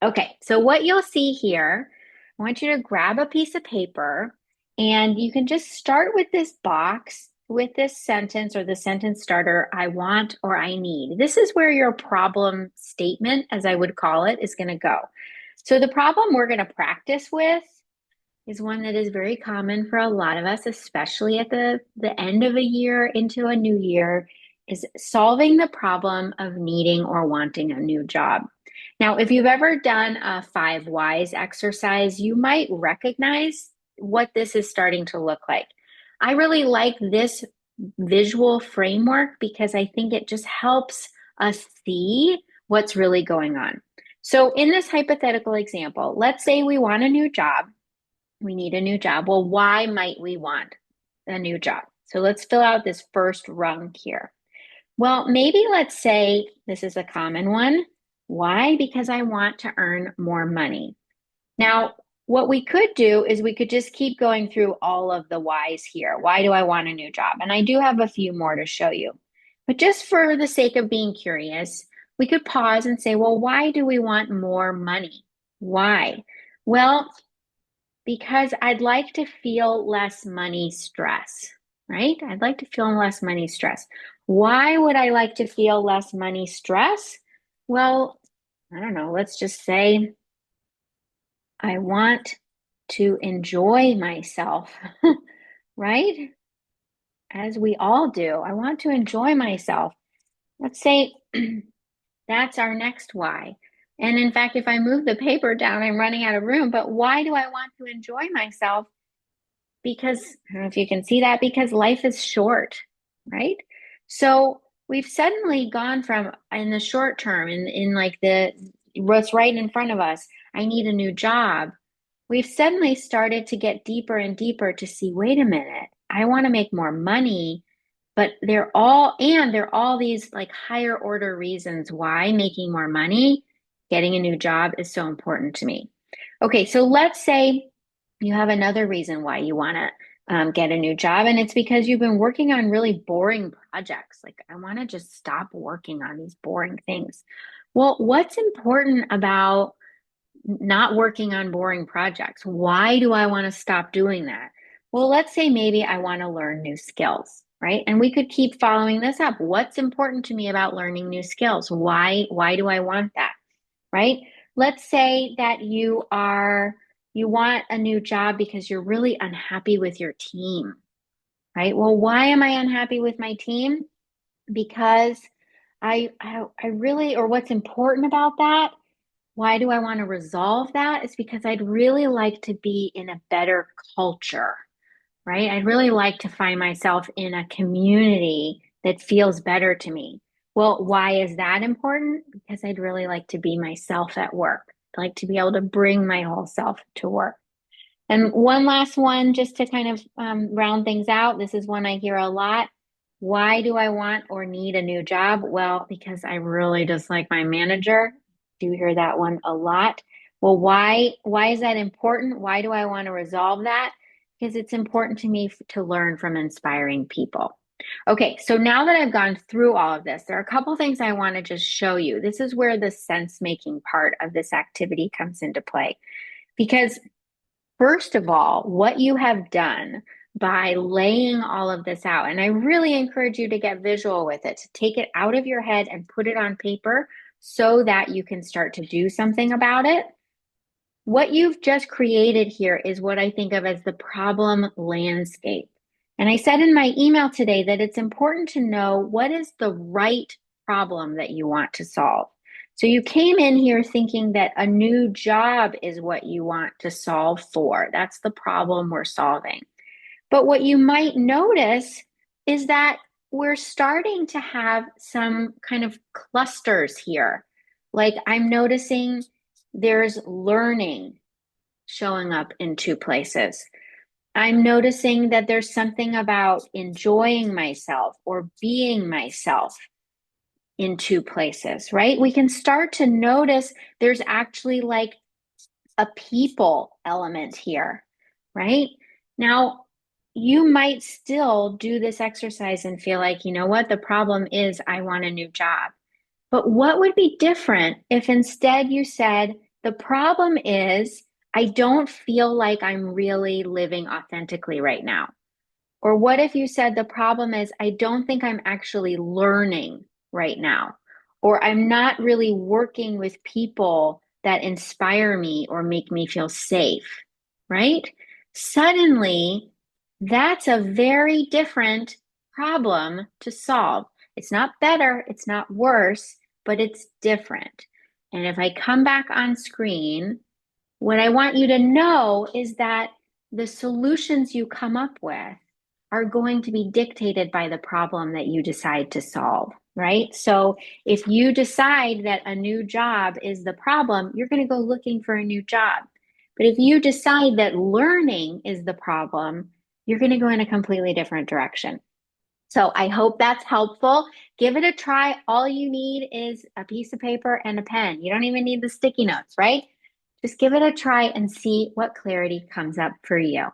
Okay, so what you'll see here, I want you to grab a piece of paper and you can just start with this box with this sentence or the sentence starter, I want or I need. This is where your problem statement, as I would call it, is going to go. So the problem we're going to practice with is one that is very common for a lot of us, especially at the end of a year into a new year, is solving the problem of needing or wanting a new job. Now, if you've ever done a five whys exercise, you might recognize what this is starting to look like. I really like this visual framework because I think it just helps us see what's really going on. So, in this hypothetical example, let's say we want a new job. We need a new job. Well, why might we want a new job? So let's fill out this first rung here. Well, maybe let's say this is a common one. Why? Because I want to earn more money. Now, what we could do is we could just keep going through all of the whys here. Why do I want a new job? And I do have a few more to show you. But just for the sake of being curious, we could pause and say, well, why do we want more money? Why? Well, because I'd like to feel less money stress, right? I'd like to feel less money stress. Why would I like to feel less money stress? Well, I don't know. Let's just say I want to enjoy myself, right? As we all do. I want to enjoy myself. Let's say that's our next why. And in fact, if I move the paper down, I'm running out of room. But why do I want to enjoy myself? Because I don't know if you can see that, because life is short, right? So we've suddenly gone from in the short term, in like the what's right in front of us, I need a new job. We've suddenly started to get deeper and deeper to see, wait a minute, I want to make more money, but they're all these like higher order reasons why making more money, getting a new job is so important to me. Okay, so let's say you have another reason why you want to get a new job, and it's because you've been working on really boring projects. Like, I want to just stop working on these boring things. Well, what's important about not working on boring projects? Why do I want to stop doing that? Well, let's say maybe I want to learn new skills, right? And we could keep following this up. What's important to me about learning new skills? Why do I want that? Right? Let's say that you want a new job because you're really unhappy with your team, right? Well, why am I unhappy with my team? Because I really, or what's important about that? Why do I want to resolve that? It's because I'd really like to be in a better culture, right? I'd really like to find myself in a community that feels better to me. Well, why is that important? Because I'd really like to be myself at work. I'd like to be able to bring my whole self to work. And one last one, just to kind of round things out. This is one I hear a lot. Why do I want or need a new job? Well, because I really dislike my manager. Do hear that one a lot. Well, why is that important? Why do I want to resolve that? Because it's important to me to learn from inspiring people. Okay, so now that I've gone through all of this, there are a couple things I want to just show you. This is where the sense making part of this activity comes into play. Because first of all, what you have done by laying all of this out, and I really encourage you to get visual with it, to take it out of your head and put it on paper so that you can start to do something about it. What you've just created here is what I think of as the problem landscape. And I said in my email today that it's important to know what is the right problem that you want to solve. So you came in here thinking that a new job is what you want to solve for. That's the problem we're solving. But what you might notice is that we're starting to have some kind of clusters here. Like I'm noticing there's learning showing up in two places. I'm noticing that there's something about enjoying myself or being myself in two places, right? We can start to notice there's actually like a people element here, right? Now, you might still do this exercise and feel like, you know what, the problem is I want a new job. But what would be different if instead you said, The problem is I don't feel like I'm really living authentically right now. Or what if you said the problem is I don't think I'm actually learning right now, or I'm not really working with people that inspire me or make me feel safe, right? Suddenly, that's a very different problem to solve. It's not better, it's not worse, but it's different. And if I come back on screen, what I want you to know is that the solutions you come up with are going to be dictated by the problem that you decide to solve, right? So if you decide that a new job is the problem, you're going to go looking for a new job. But if you decide that learning is the problem, you're going to go in a completely different direction. So I hope that's helpful. Give it a try. All you need is a piece of paper and a pen. You don't even need the sticky notes, right? Just give it a try and see what clarity comes up for you.